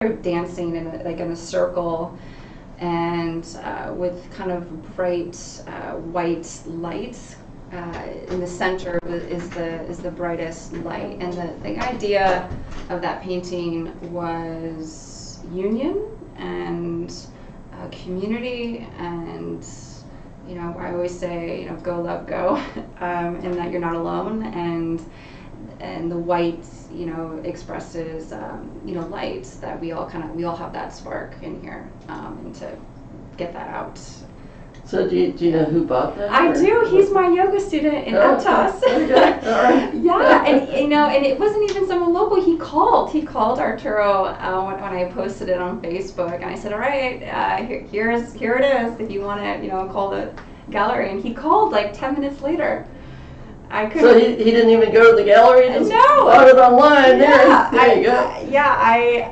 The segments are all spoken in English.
dancing in a circle, and with kind of bright white light. In the center is the brightest light, and the idea of that painting was union and community, and I always say, go love go, and that you're not alone, and the white expresses light, that we all have that spark in here, and to get that out. So do you know who bought that? I do. He's my yoga student in Aptos. Okay. All right. Yeah, and it wasn't even someone local. He called Arturo when I posted it on Facebook, and I said, all right, here it is. If you want to, call the gallery. And he called like 10 minutes later. I couldn't. So he didn't even go to the gallery. Just bought it online. Yeah, there you go. Yeah,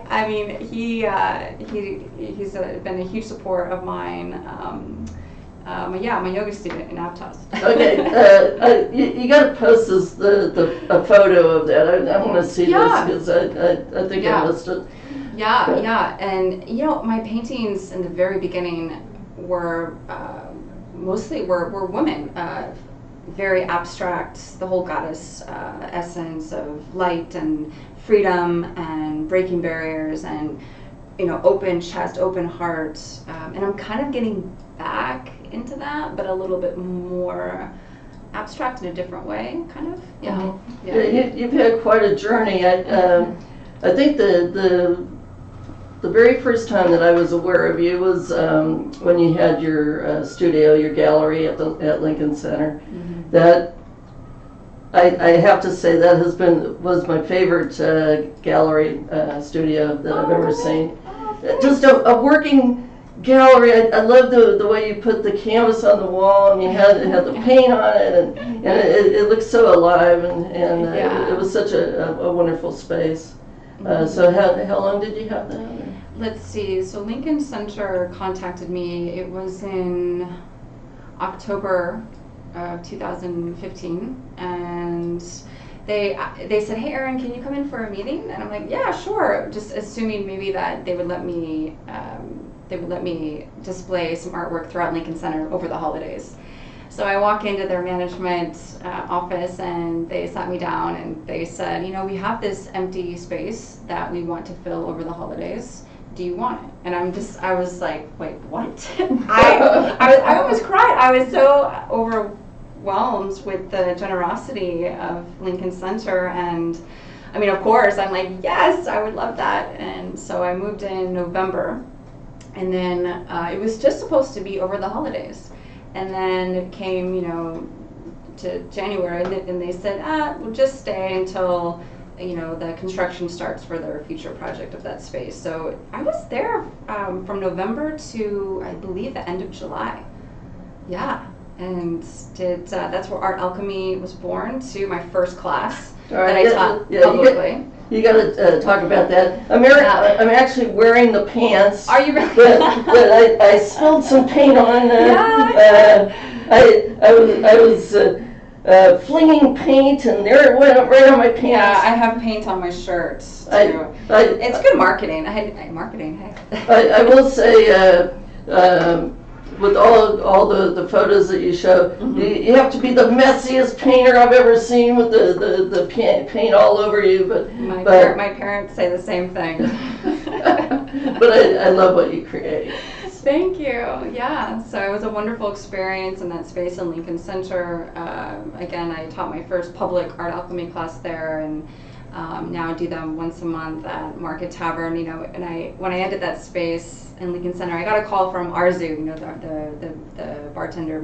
I mean, he's been a huge support of mine. My yoga student in Aptos. Okay, you got to post a photo of that. I want to see this, because I think I missed it. Yeah, and my paintings in the very beginning were mostly were women, very abstract, the whole goddess essence of light and freedom and breaking barriers and open chest, open heart, and I'm kind of getting back into that, but a little bit more abstract in a different way, kind of. Yeah. Mm-hmm. Yeah. You've had quite a journey. I think the very first time that I was aware of you was when you had your studio, your gallery at Lincoln Center. Mm-hmm. That I have to say that was my favorite gallery studio that I've ever seen. Just a working gallery. I love the way you put the canvas on the wall, and you had the paint on it, and it looked so alive, and it was such a wonderful space. So how long did you have that? Let's see. So Lincoln Center contacted me. It was in October of 2015, and they said, hey Erin, can you come in for a meeting? And I'm like, yeah, sure, just assuming maybe that they would let me display some artwork throughout Lincoln Center over the holidays. So I walk into their management office, and they sat me down and they said, we have this empty space that we want to fill over the holidays. Do you want it? And I was like, wait, what? I almost cried. I was so overwhelmed with the generosity of Lincoln Center, and I mean, of course, I'm like, yes, I would love that. And so I moved in November, and then it was just supposed to be over the holidays, and then it came, to January, and they said, we'll just stay until the construction starts for their future project of that space. So I was there from November to, I believe, the end of July. Yeah. And that's where Art Alchemy was born, to my first class that I taught publicly. You got to talk about that. I'm actually wearing the pants. Are you really? that I spilled some paint on. I was flinging paint, and there it went right on my pants. Yeah, I have paint on my shirt too. It's good marketing. Marketing. Hey. I will say. With all the photos that you show, mm-hmm. you have to be the messiest painter I've ever seen, with the paint all over you. But my parents say the same thing. But I love what you create. Thank you. Yeah. So it was a wonderful experience in that space in Lincoln Center. Again, I taught my first public art alchemy class there, and now I do them once a month at Market Tavern. And when I ended that space in Lincoln Center, I got a call from Arzu, the bartender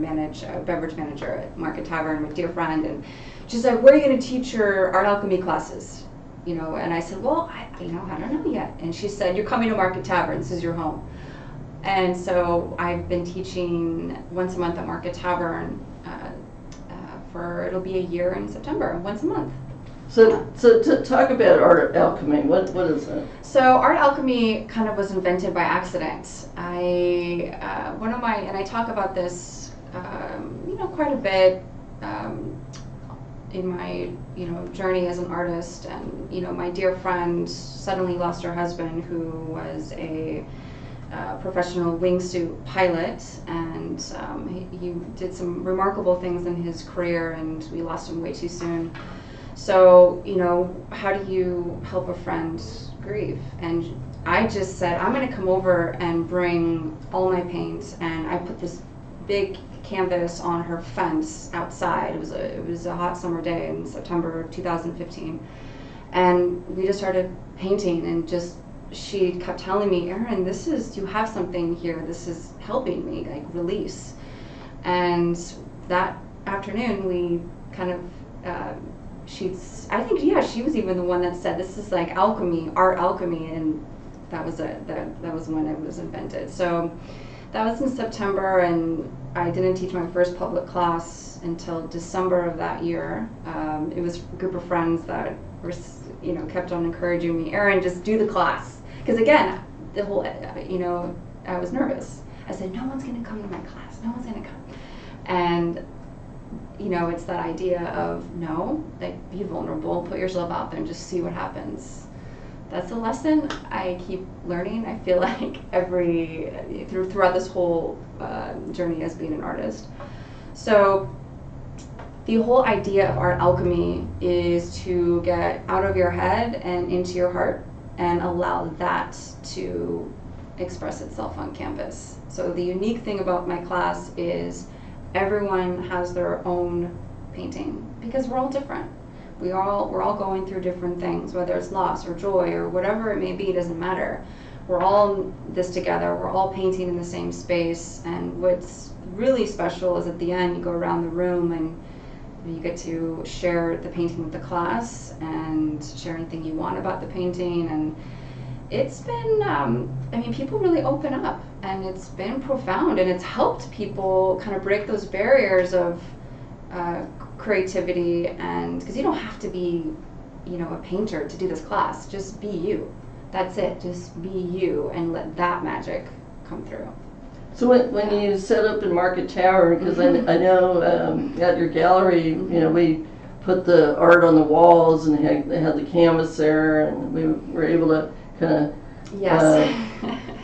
beverage manager at Market Tavern, my dear friend, and she's like, where are you going to teach your art alchemy classes? And I said, well, I don't know yet. And she said, you're coming to Market Tavern, this is your home. And so I've been teaching once a month at Market Tavern it'll be a year in September, once a month. So to talk about art alchemy, what is that? So art alchemy kind of was invented by accident. And I talk about this, quite a bit in my journey as an artist. And my dear friend suddenly lost her husband, who was a professional wingsuit pilot, and he did some remarkable things in his career, and we lost him way too soon. So how do you help a friend grieve? And I just said, I'm going to come over and bring all my paint, and I put this big canvas on her fence outside. It was a hot summer day in September 2015, and we just started painting. And she kept telling me, Erin, you have something here. This is helping me release. And that afternoon, we kind of she was even the one that said, this is like alchemy, art alchemy, and that was when it was invented. So that was in September, and I didn't teach my first public class until December of that year. It was a group of friends that were, kept on encouraging me, Erin, just do the class. Because again, the whole, I was nervous. I said, no one's going to come to my class. No one's going to come. And it's that idea of be vulnerable, put yourself out there and just see what happens. That's a lesson I keep learning. I feel like throughout this whole journey as being an artist. So the whole idea of art alchemy is to get out of your head and into your heart and allow that to express itself on canvas. So the unique thing about my class is everyone has their own painting, because we're all different. We're all going through different things, whether it's loss or joy or whatever it may be, it doesn't matter. We're all this together, we're all painting in the same space, and what's really special is at the end you go around the room and you get to share the painting with the class and share anything you want about the painting. And it's been, people really open up, and it's been profound, and it's helped people kind of break those barriers of creativity. And because you don't have to be, a painter to do this class, just be you. That's it, just be you and let that magic come through. So when you set up in Market Tower, because I know at your gallery, we put the art on the walls and they had the canvas there, and we were able to kind of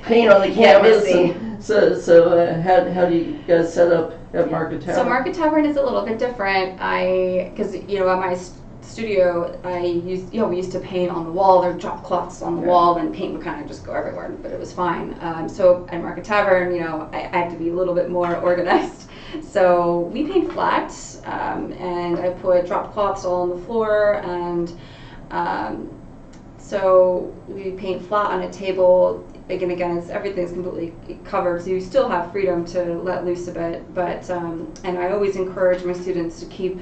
paint on the canvas. And so how do you guys set up at Market Tower? So Market Tavern is a little bit different. Because at my studio, we used to paint on the wall. There were drop cloths on the wall, and paint would kind of just go everywhere, but it was fine. So at Market Tavern, I had to be a little bit more organized. So we paint flat, and I put drop cloths all on the floor, and so we paint flat on a table. Again, everything's completely covered, so you still have freedom to let loose a bit. But and I always encourage my students to keep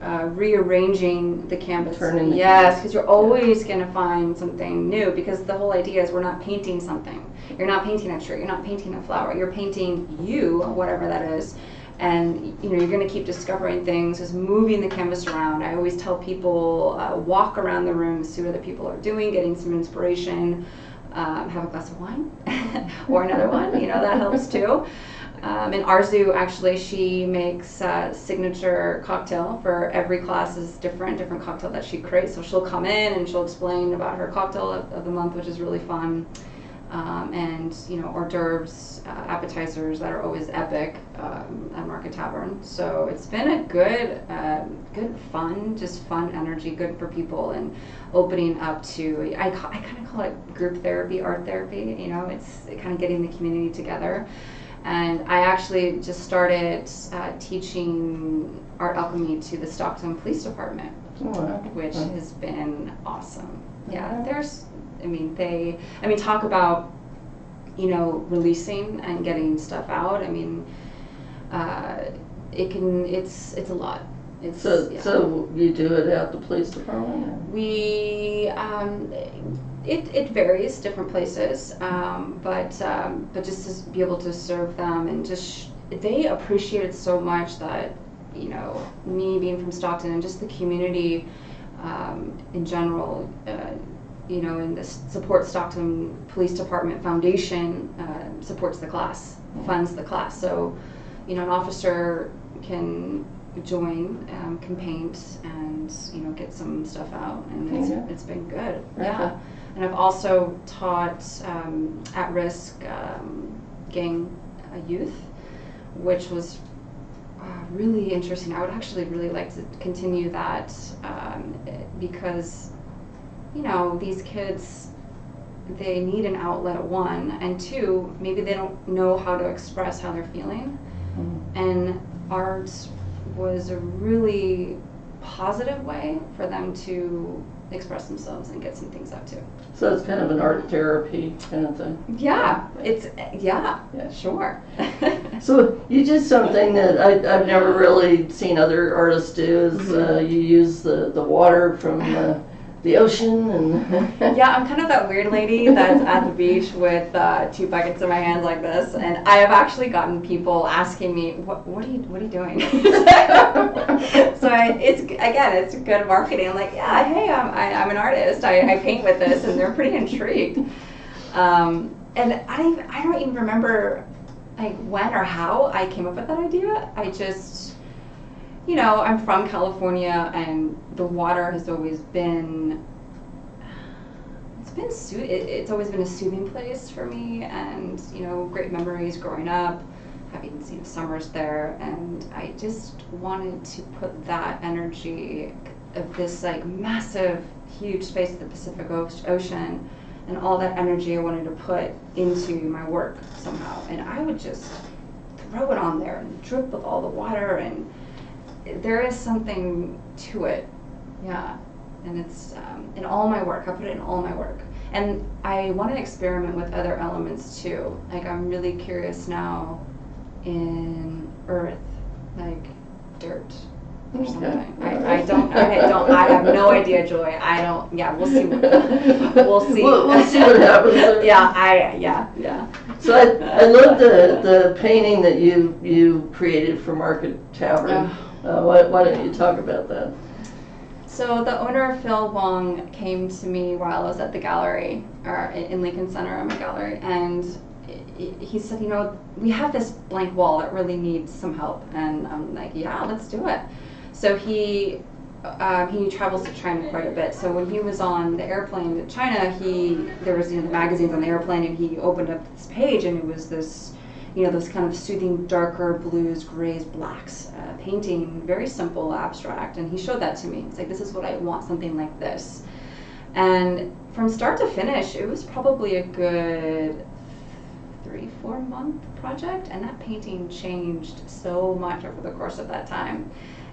rearranging the canvas. Because you're always going to find something new, because the whole idea is we're not painting something. You're not painting a tree, you're not painting a flower, you're painting you, whatever that is. And you're going to keep discovering things, just moving the canvas around. I always tell people, walk around the room, see what other people are doing, getting some inspiration, have a glass of wine or another one, that helps too. And Arzu, actually, she makes a signature cocktail for every class. Is different cocktail that she creates. So she'll come in and she'll explain about her cocktail of the month, which is really fun. And hors d'oeuvres, appetizers that are always epic at Market Tavern. So it's been a good fun, just fun energy, good for people, and opening up to, I kind of call it group therapy, art therapy. It's kind of getting the community together. And I actually just started teaching art alchemy to the Stockton Police Department, which has been awesome. Yeah, talk about, releasing and getting stuff out. It's a lot. So you do it at the police department? We, it varies, different places, but just to be able to serve them, and they appreciate it so much that, me being from Stockton and just the community in general, and the Support Stockton Police Department Foundation supports the class, funds the class. So, an officer can, join, can paint and, you know, get some stuff out, and it's been good. Yeah. And I've also taught at-risk gang youth, which was really interesting. I would actually really like to continue that because, you know, these kids, they need an outlet, one, and two, maybe they don't know how to express how they're feeling. And art was a really positive way for them to express themselves and get some things out too. So it's kind of an art therapy kind of thing. Yeah, sure. So you do something that I've never really seen other artists do, is you use the water from the ocean, and yeah, I'm kind of that weird lady that's at the beach with 2 buckets in my hands like this, and I have actually gotten people asking me, what are you doing? So it's good marketing. I'm like, yeah, hey, I'm an artist. I paint with this, and they're pretty intrigued. And I don't even remember like when or how I came up with that idea. I just, you know, I'm from California, and the water has always been, it's always been a soothing place for me, and, you know, great memories growing up, having seen summers there, and I just wanted to put that energy of this like massive, huge space of the Pacific Ocean, and all that energy I wanted to put into my work somehow, and I would just throw it on there and drip with all the water, and there is something to it, yeah, and it's in all my work. I put it in all my work, and I want to experiment with other elements too. Like, I'm really curious now in earth, like dirt or something. I have no idea, Joy. I don't. Yeah, we'll see. We'll see. We'll see what happens. Yeah. So I love the painting that you created for Market Tavern. Why don't you talk about that? So the owner, Phil Wong, came to me while I was at the gallery, or in Lincoln Center, I'm a gallery, and he said, you know, we have this blank wall that really needs some help. And I'm like, yeah, let's do it. So he travels to China quite a bit. So when he was on the airplane to China, there was, you know, the magazines on the airplane, and he opened up this page, and it was this, you know, those kind of soothing, darker blues, grays, blacks, painting, very simple, abstract. And he showed that to me. It's like, this is what I want, something like this. And from start to finish, it was probably a good 3-4 month project. And that painting changed so much over the course of that time.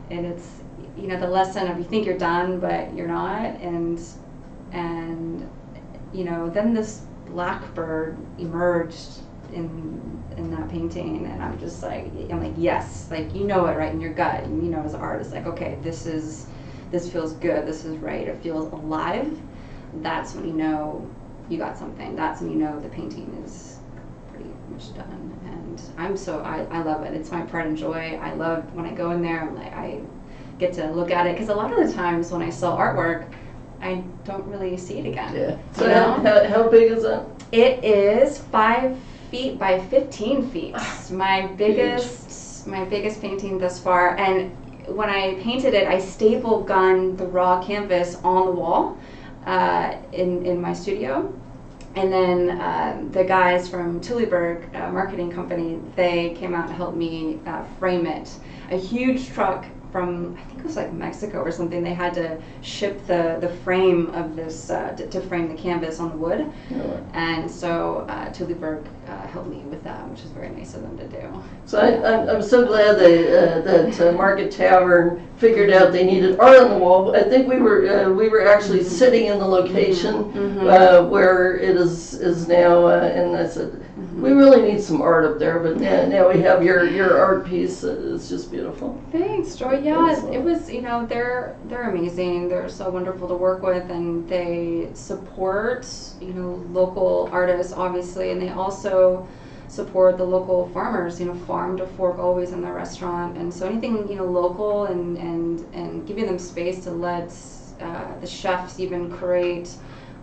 And it's, you know, the lesson of you think you're done, but you're not. And you know, then this blackbird emerged in that painting, and I'm like, yes, like, you know it right in your gut, and you know, as an artist, like, okay, this feels good, this is right, it feels alive. That's when you know you got something. That's when you know the painting is pretty much done. And I love it. It's my pride and joy. I love when I go in there, I'm like, I get to look at it, because a lot of the times when I sell artwork, I don't really see it again. Yeah. So how big is it? It is 5 feet by 15 feet. My biggest painting thus far. And when I painted it, I staple gunned the raw canvas on the wall in my studio. And then the guys from Tullyberg marketing company, they came out and helped me frame it. A huge truck from, I think it was like Mexico or something, they had to ship the frame of this to frame the canvas on the wood. And so Tullyberg helped me with that, which is very nice of them to do. So I'm so glad that Market Tavern figured out they needed art on the wall. I think we were actually sitting in the location where it is now, and I said, we really need some art up there, but now we have your art piece. It's just beautiful. Thanks, Joy. Yeah, it was, you know, they're amazing. They're so wonderful to work with, and they support, you know, local artists, obviously, and they also support the local farmers, you know, farm to fork always in their restaurant. And so anything, you know, local, and giving them space to let the chefs even create,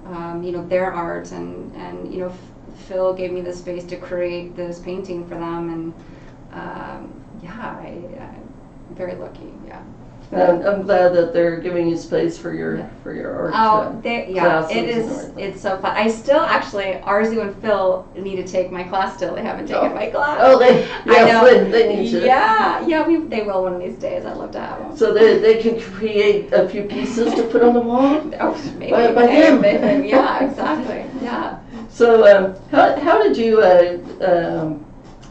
you know, their art, and you know, Phil gave me the space to create this painting for them, and yeah, very lucky. Yeah. I'm glad that they're giving you space for your art. It's so fun. I still actually, Arzu and Phil need to take my class still. They haven't taken my class. Oh, they need to. Yeah, they will one of these days. I'd love to have them. So they can create a few pieces to put on the wall. Oh, maybe. By them. Yeah, exactly. Yeah. So how did you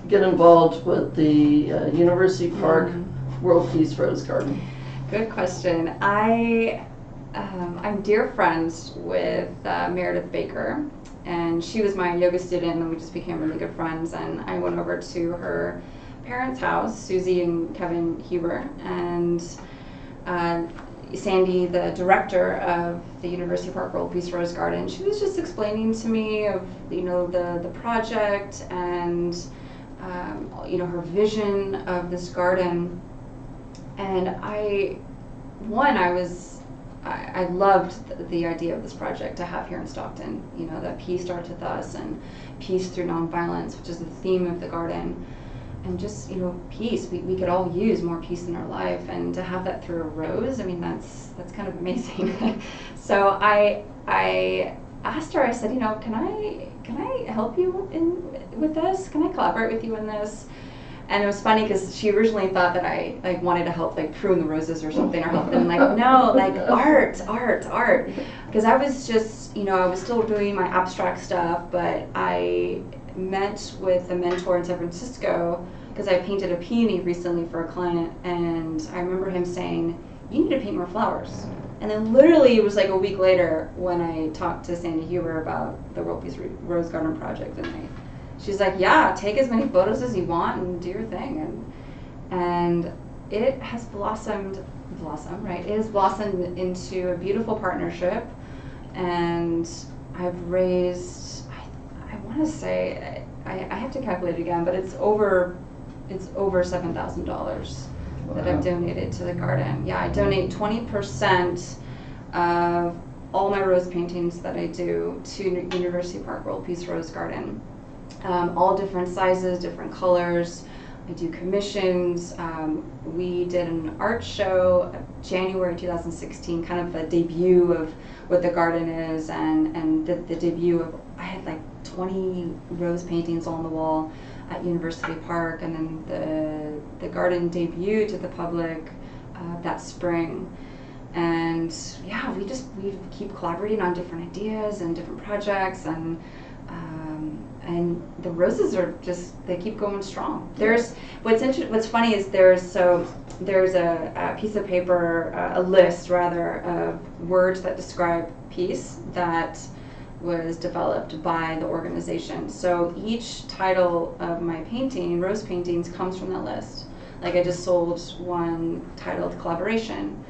get involved with the University Park World Peace Rose Garden? Good question. I'm dear friends with Meredith Baker, and she was my yoga student, and we just became really good friends. And I went over to her parents' house, Susie and Kevin Huber, and Sandy, the director of the University Park World Peace Rose Garden. She was just explaining to me of the project and her vision of this garden. And I loved the idea of this project to have here in Stockton, that peace starts with us and peace through nonviolence, which is the theme of the garden. And just, peace, we could all use more peace in our life, and to have that through a rose, I mean, that's kind of amazing. So I asked her, I said, can I help you with this? Can I collaborate with you in this? And it was funny because she originally thought that I wanted to help prune the roses or something, or help them. No, art. Because I was just, I was still doing my abstract stuff, but I met with a mentor in San Francisco because I painted a peony recently for a client, and I remember him saying, you need to paint more flowers. And then literally it was a week later when I talked to Sandy Huber about the World Peace Rose Garden project, and she's like, yeah, take as many photos as you want and do your thing. And it has blossomed, right? It has blossomed into a beautiful partnership, and I've raised, I want to say, I have to calculate it again, but it's over $7,000 that I've donated to the garden. Yeah, I donate 20% of all my rose paintings that I do to University Park World Peace Rose Garden. All different sizes, different colors. I do commissions. We did an art show January 2016, kind of a debut of what the garden is, and the debut of, I had 20 rose paintings on the wall at University Park, and then the garden debuted to the public that spring. And yeah, we keep collaborating on different ideas and different projects, and the roses are they keep going strong. There's what's funny is there's a piece of paper, a list rather, of words that describe peace that was developed by the organization. So each title of my rose paintings, comes from that list. I just sold one titled Collaboration,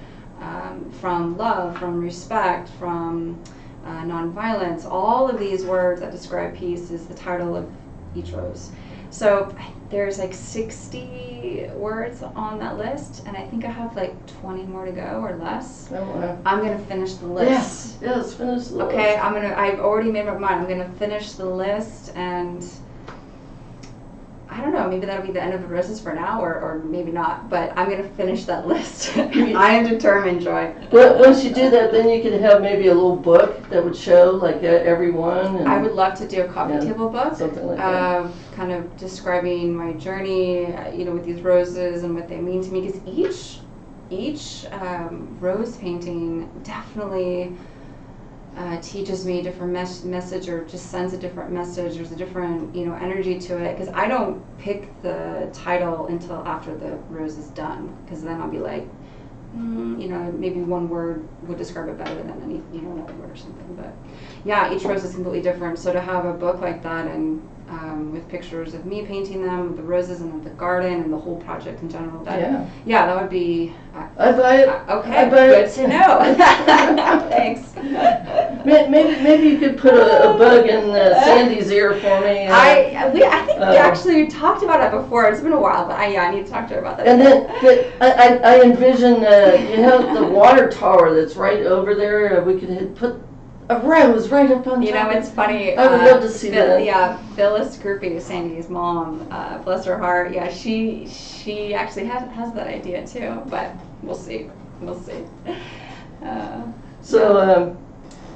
from love, from respect, from nonviolence. All of these words that describe peace is the title of each rose. So there's 60 words on that list, and I think I have 20 more to go or less. Oh, wow. I'm gonna finish the list. Yes, finish the list. Okay, I've already made up my mind. I'm gonna finish the list, and I don't know, maybe that'll be the end of the roses for now, or maybe not, but I'm going to finish that list. I am determined, Joy. Well, once you do that, then you can have maybe a little book that would show every one. And I would love to do a coffee table book, something like that. Kind of describing my journey, with these roses and what they mean to me, because each rose painting definitely teaches me a different message, or just sends a different message. There's a different energy to it, because I don't pick the title until after the rose is done, because then I'll be maybe one word would describe it better than another word or something. But yeah, each rose is completely different. So to have a book like that, and with pictures of me painting them, with the roses and of the garden and the whole project in general, that would be. I buy it. Okay, good to know. Thanks. Maybe you could put a bug in Sandy's ear for me. I think we actually talked about it before. It's been a while, but I need to talk to her about that. And then I envision the water tower that's right over there. We could put Right, it was right up on You know, top. it's funny. I would love to see that. Yeah, Phyllis Groupie, Sandy's mom, bless her heart. Yeah, she actually has that idea too. But we'll see. We'll see. So,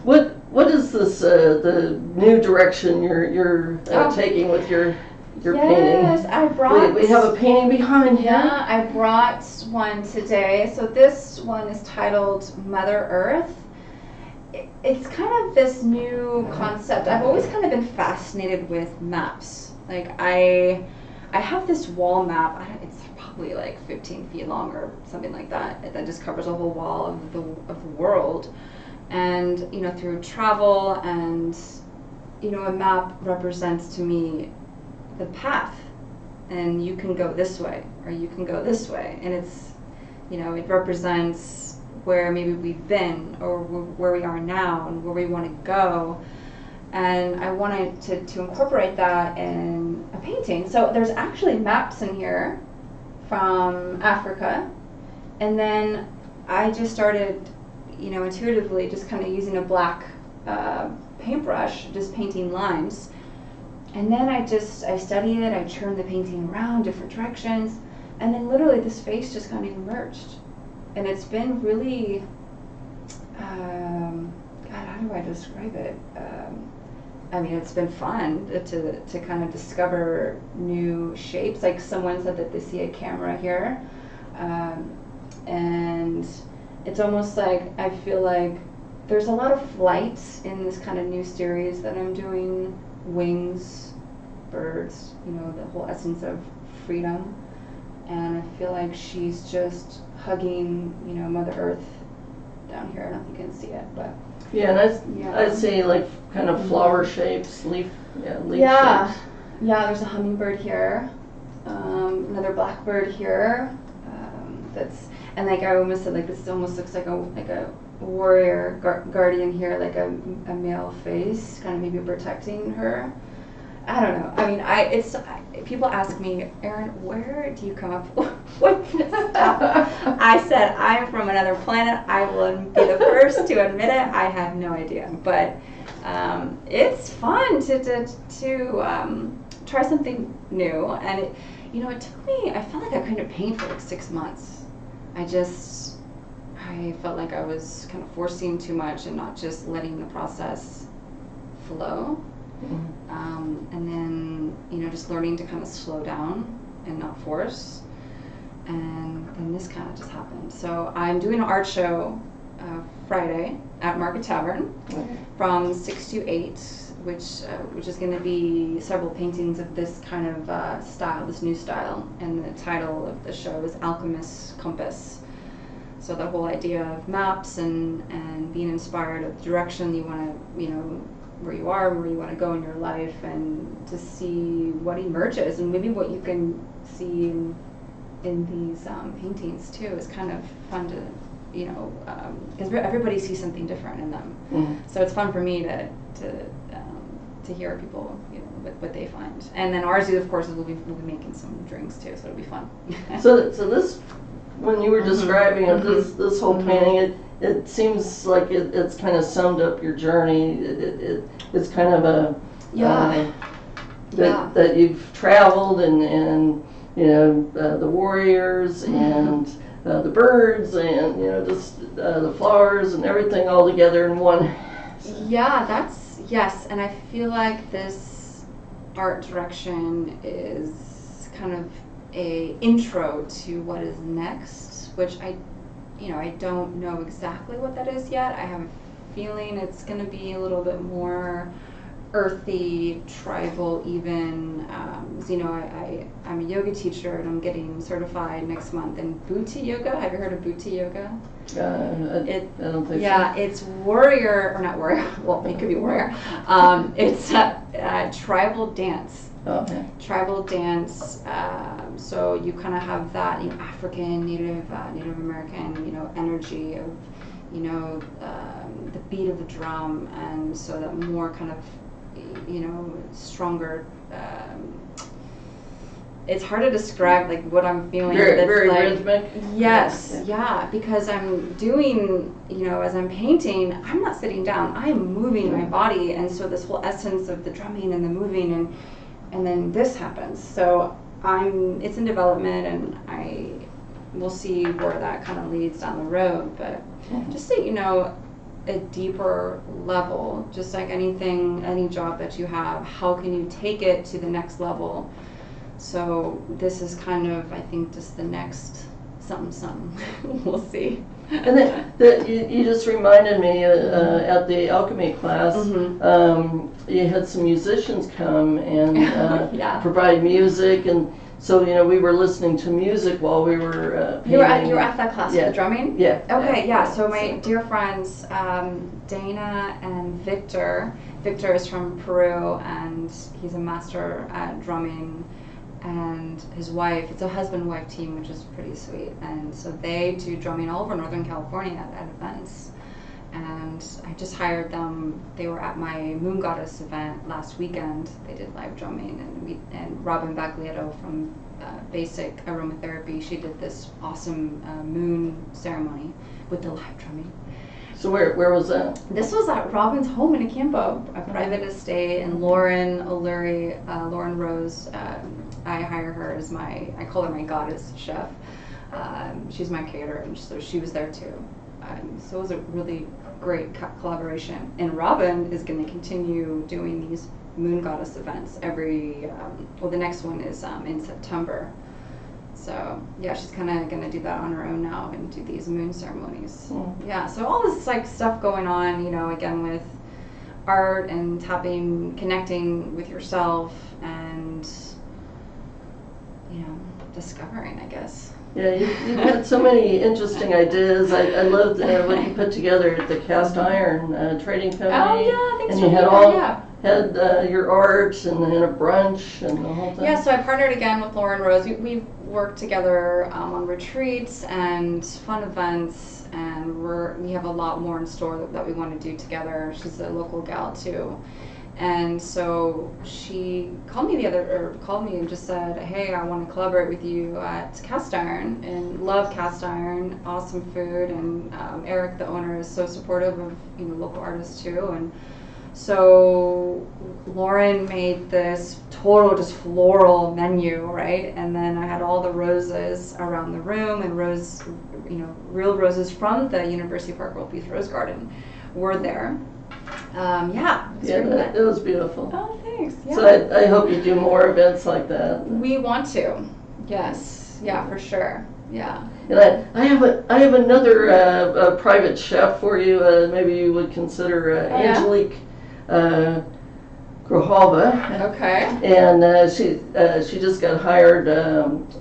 what is this the new direction you're taking with your painting? Yes, I brought. We have a painting behind here. Yeah, I brought one today. So this one is titled Mother Earth. It's kind of this new concept. I've always kind of been fascinated with maps. Like I have this wall map. It's probably like 15 feet long or something like that. That just covers a whole wall of the world. And you know, through travel and you know, a map represents to me the path. And you can go this way or you can go this way. And it's, you know, it represents where maybe we've been or where we are now and where we want to go. And I wanted to incorporate that in a painting. So there's actually maps in here from Africa. And then I just started, you know, intuitively just kind of using a black paintbrush, just painting lines. And then I studied it, I turned the painting around different directions. And then literally this face just kind of emerged. And it's been really, God, how do I describe it? I mean, it's been fun to kind of discover new shapes. Like someone said that they see a camera here. And it's almost like, I feel like there's a lot of flight in this kind of new series that I'm doing. Wings, birds, you know, the whole essence of freedom. And I feel like she's just hugging, you know, Mother Earth down here. I don't know if you can see it, but yeah, and I see like kind of flower shapes, leaf shapes. Yeah, there's a hummingbird here, another blackbird here. And like I almost said, like this almost looks like a warrior guardian here, like a male face, kind of maybe protecting her. I don't know. I mean, people ask me, Erin, where do you come up with this stuff? I said, I'm from another planet. I will be the first to admit it. I have no idea. But it's fun to try something new. And it, you know, it took me, I felt like I couldn't paint for like 6 months. I felt like I was kind of forcing too much and not just letting the process flow. And then, you know, just learning to kind of slow down and not force. And then this kind of just happened. So I'm doing an art show Friday at Market Tavern from 6 to 8, which is going to be several paintings of this kind of style, this new style. And the title of the show is Alchemist's Compass. So the whole idea of maps and being inspired of the direction you want to, you know, where you are, where you want to go in your life, and to see what emerges and maybe what you can see in these paintings too is kind of fun to, you know, because everybody sees something different in them. So it's fun for me to hear people, you know, what they find. And then ours, of course, we'll be making some drinks too, so it'll be fun. So this, when you were describing this whole painting, it seems like it's kind of summed up your journey. It's kind of a that you've traveled and you know the warriors and the birds and you know just the flowers and everything all together in one. Yeah, yes, and I feel like this art direction is kind of a intro to what is next, which I don't know exactly what that is yet. I have a feeling it's going to be a little bit more earthy, tribal even. You know, I'm a yoga teacher and I'm getting certified next month in Bhuti Yoga. Have you heard of Bhuti Yoga? I don't think so. Yeah, it's warrior, or not warrior, well, it could be warrior. It's a tribal dance. Okay. Tribal dance, so you kind of have that, you know, African, Native American, you know, energy of, you know, the beat of the drum, and so that more kind of, you know, stronger it's hard to describe like what I'm feeling. Very like, rhythmic. Yes, yeah, because I'm doing, as I'm painting, I'm not sitting down. I am moving my body, and so this whole essence of the drumming and the moving, and then this happens. So it's in development, and we'll see where that kind of leads down the road. But just so a deeper level, just like any job that you have, how can you take it to the next level? So this is kind of, I think, just the next something. We'll see. And then you just reminded me at the alchemy class, you had some musicians come and provide music, and so we were listening to music while we were painting. You were at that class for the drumming? Yeah. Okay, yeah. So my dear friends, Dana and Victor. Victor is from Peru, and he's a master at drumming. And his wife, it's a husband-wife team, which is pretty sweet. And so they do drumming all over Northern California at events. And I just hired them. They were at my Moon Goddess event last weekend. They did live drumming, and Robin Baglietto from Basic Aromatherapy, she did this awesome moon ceremony with the live drumming. So where was that? This was at Robin's home in Acampo, a private estate, and Lauren O'Leary, Lauren Rose, I hire her as I call her my goddess chef. She's my caterer, and so she was there too. So it was a really great collaboration. And Robin is going to continue doing these Moon Goddess events the next one is in September. So yeah, she's kind of going to do that on her own now and do these moon ceremonies. Yeah, so all this like stuff going on, again with art and connecting with yourself and discovering, I guess. Yeah, you've had so many interesting ideas. I loved what you put together at the cast iron trading company. Oh yeah, thanks. And you had your art and a brunch and the whole thing. Yeah, so I partnered again with Lauren Rose. We've worked together on retreats and fun events, and we have a lot more in store that we want to do together. She's a local gal too. And so she called me and just said, hey, I want to collaborate with you at Cast Iron, and love Cast Iron, awesome food, and Eric, the owner, is so supportive of local artists too. And so Lauren made this total just floral menu, right? And then I had all the roses around the room, and real roses from the University Park World Peace Rose Garden were there. It was beautiful. Oh, thanks. Yeah. So I hope you do more events like that. We want to. Yes. Yeah, for sure. Yeah. And I have another private chef for you. Maybe you would consider Angelique Grijalva. Okay. And she just got hired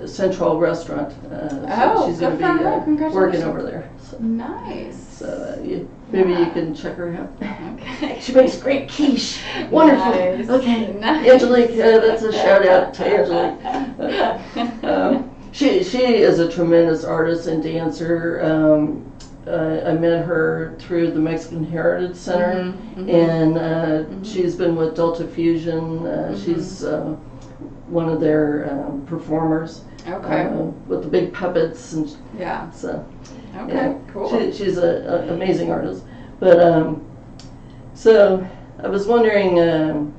Central Restaurant. So she's going to be working over there. So. Nice. So maybe you can check her out. Okay. She makes great quiche. Wonderful. Nice. Okay. Nice. Angelique, that's a shout out to Angelique. She is a tremendous artist and dancer. I met her through the Mexican Heritage Center, and she's been with Delta Fusion. She's one of their performers. Okay. With the big puppets and so. Okay, cool. She's an amazing artist. But so I was wondering,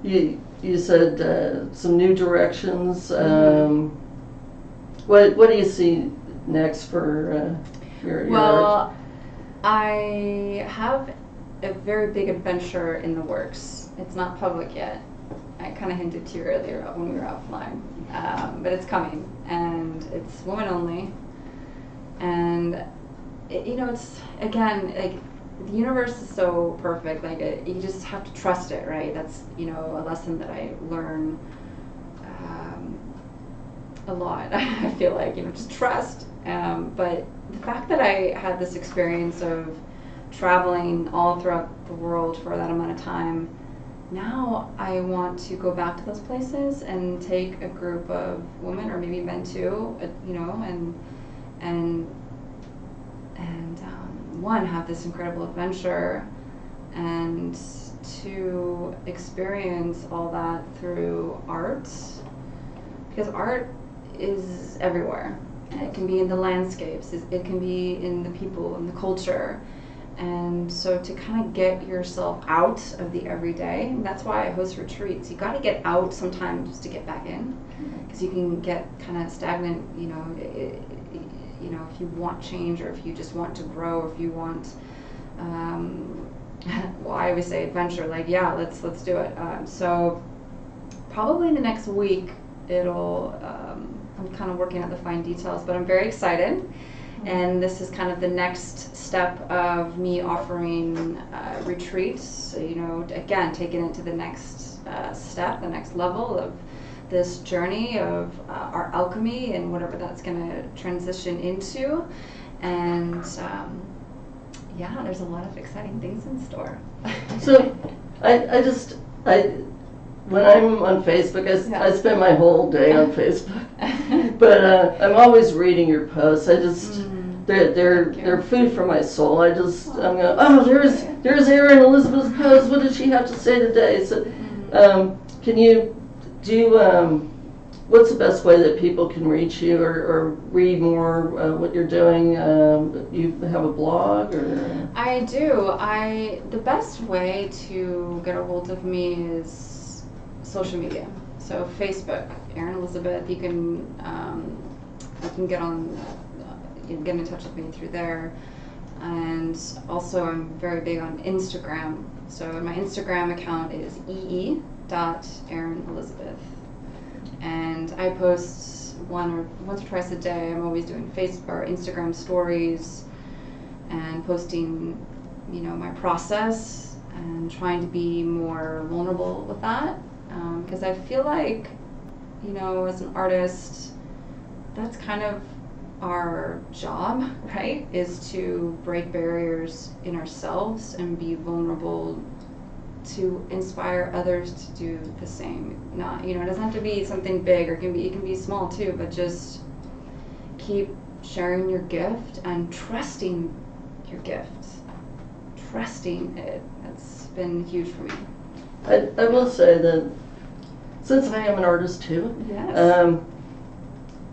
you said some new directions. What do you see next for your art? I have a very big adventure in the works. It's not public yet. I kind of hinted to you earlier when we were offline, but it's coming, and it's woman only. And it's again like the universe is so perfect. Like you just have to trust it, right? That's a lesson that I learn a lot. I feel like just trust. But the fact that I had this experience of traveling all throughout the world for that amount of time, now I want to go back to those places and take a group of women or maybe men too, and one, have this incredible adventure, and two, experience all that through art, because art is everywhere. And it can be in the landscapes, it can be in the people and the culture. And so to kind of get yourself out of the everyday, and that's why I host retreats. You got to get out sometimes to get back in, because you can get kind of stagnant. If you want change, or if you just want to grow, or if you want, well, I always say adventure. Like, yeah, let's do it. So probably in the next week, I'm kind of working out the fine details, but I'm very excited. And this is kind of the next step of me offering retreats. So, again, taking it to the next step, the next level of this journey of our alchemy and whatever that's going to transition into. And there's a lot of exciting things in store. So, when I'm on Facebook, I spend my whole day on Facebook. But I'm always reading your posts. They're food for my soul. I'm going, there's Erin Elizabeth's post. What did she have to say today? So, can you what's the best way that people can reach you or read more what you're doing? You have a blog, or? I do. The best way to get a hold of me is social media. So Facebook, Erin Elizabeth. You can get on. Get in touch with me through there. And also I'm very big on Instagram. So my Instagram account is ee.erinelizabeth. And I post once or twice a day. I'm always doing Facebook or Instagram stories and posting, my process and trying to be more vulnerable with that. Because I feel like, as an artist, that's kind of our job, right, is to break barriers in ourselves and be vulnerable to inspire others to do the same. Not, it doesn't have to be something big, or it can be small too, but just keep sharing your gift and trusting your gift. Trusting it. That's been huge for me. I will say that since I am an artist too, yes.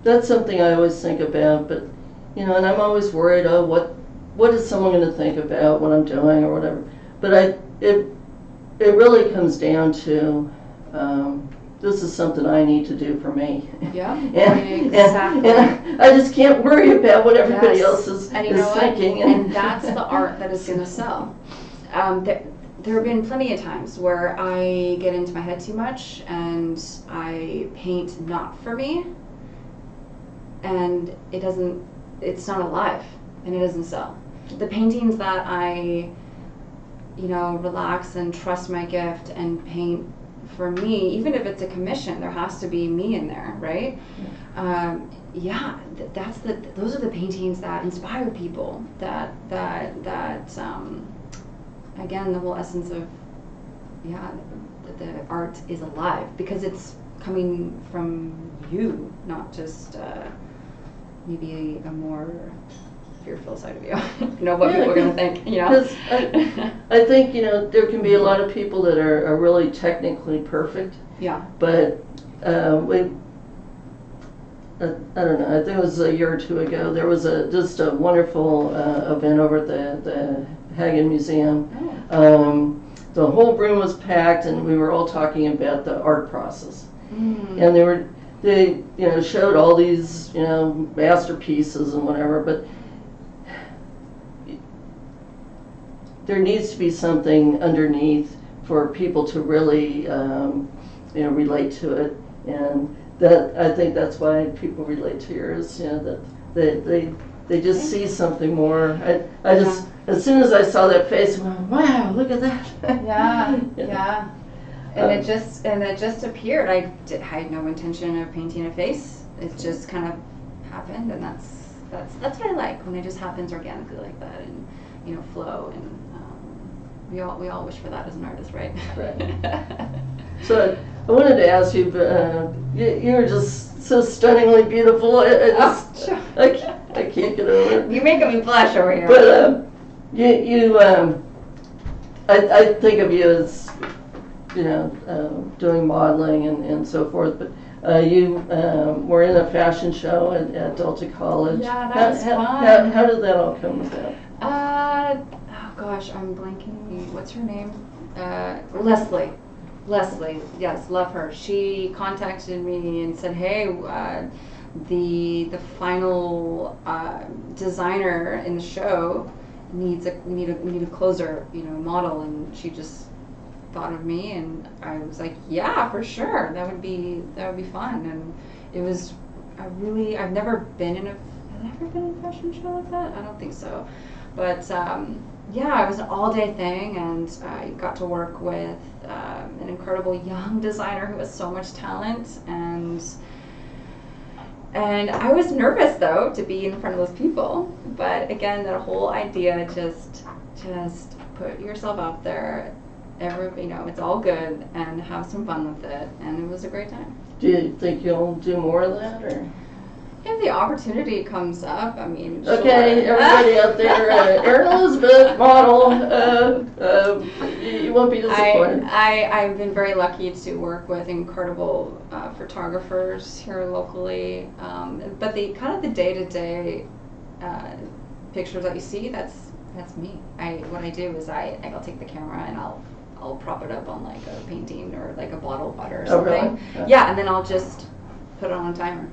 That's something I always think about, but and I'm always worried, what is someone going to think about what I'm doing or whatever. But it really comes down to this is something I need to do for me. Yeah, exactly. And I just can't worry about what everybody else is thinking. And that's the art that is going to sell. There have been plenty of times where I get into my head too much and I paint not for me. And it's not alive, and it doesn't sell. The paintings that I, relax and trust my gift and paint for me, even if it's a commission, there has to be me in there, right? Yeah. Those are the paintings that inspire people, again, the whole essence of, the art is alive, because it's coming from you, not just maybe a more fearful side of you. What people are going to think, Because I think, there can be a lot of people that are really technically perfect. Yeah. But I don't know, I think it was a year or two ago, there was just a wonderful event over at the Hagen Museum. Oh. The whole room was packed, and we were all talking about the art process. And they showed all these masterpieces and whatever, but there needs to be something underneath for people to really relate to it, and that I think that's why people relate to yours. That they just see something more. I just as soon as I saw that face, I went, wow, look at that. Yeah. And it just appeared. I had no intention of painting a face. It just kind of happened, and that's what I like, when it just happens organically like that, and flow. And we all wish for that as an artist, right? Right. So I wanted to ask you, but you're just so stunningly beautiful. I can't get over it. You're making me blush over here. But I think of you as doing modeling and so forth, but you were in a fashion show at Delta College. Yeah, that was fun. How did that all come about? Oh gosh, I'm blanking. What's her name? Leslie. Leslie, yes, love her. She contacted me and said, "Hey, the final designer in the show needs we need a closer, model." And she just thought of me, and I was like, "Yeah, for sure. That would be fun." And it was I've never been in a fashion show like that. I don't think so, but. Yeah, it was an all-day thing, and I got to work with an incredible young designer who has so much talent, and I was nervous though to be in front of those people. But again, that whole idea, just put yourself out there. It's all good, and have some fun with it, and it was a great time. Do you think you'll do more of that, or? If the opportunity comes up, I mean, okay, sure. Everybody out there, Erin Elizabeth, model, you won't be disappointed. I've been very lucky to work with incredible photographers here locally, but the day-to-day pictures that you see, that's me. What I do is I'll take the camera and I'll prop it up on like a painting or like a bottle of water or something. Really? Yeah, and then I'll just put it on a timer.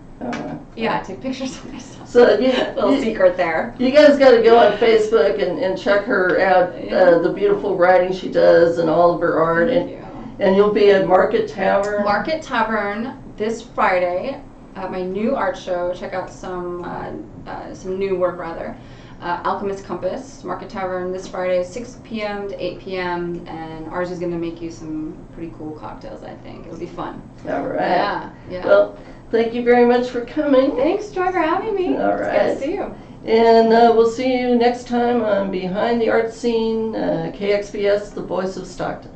Yeah, I take pictures of myself. So little secret there. You guys got to go on Facebook and check her out. The beautiful writing she does and all of her art. And you'll be at Market Tavern. Market Tavern this Friday at my new art show. Check out some new work rather. Alchemist Compass, Market Tavern this Friday, 6 p.m. to 8 p.m. And ours is going to make you some pretty cool cocktails. I think it'll be fun. All right. Yeah. Well, thank you very much for coming. Thanks, Joy, for having me. All right. It's good to see you. And we'll see you next time on Behind the Art Scene, KXVS, the voice of Stockton.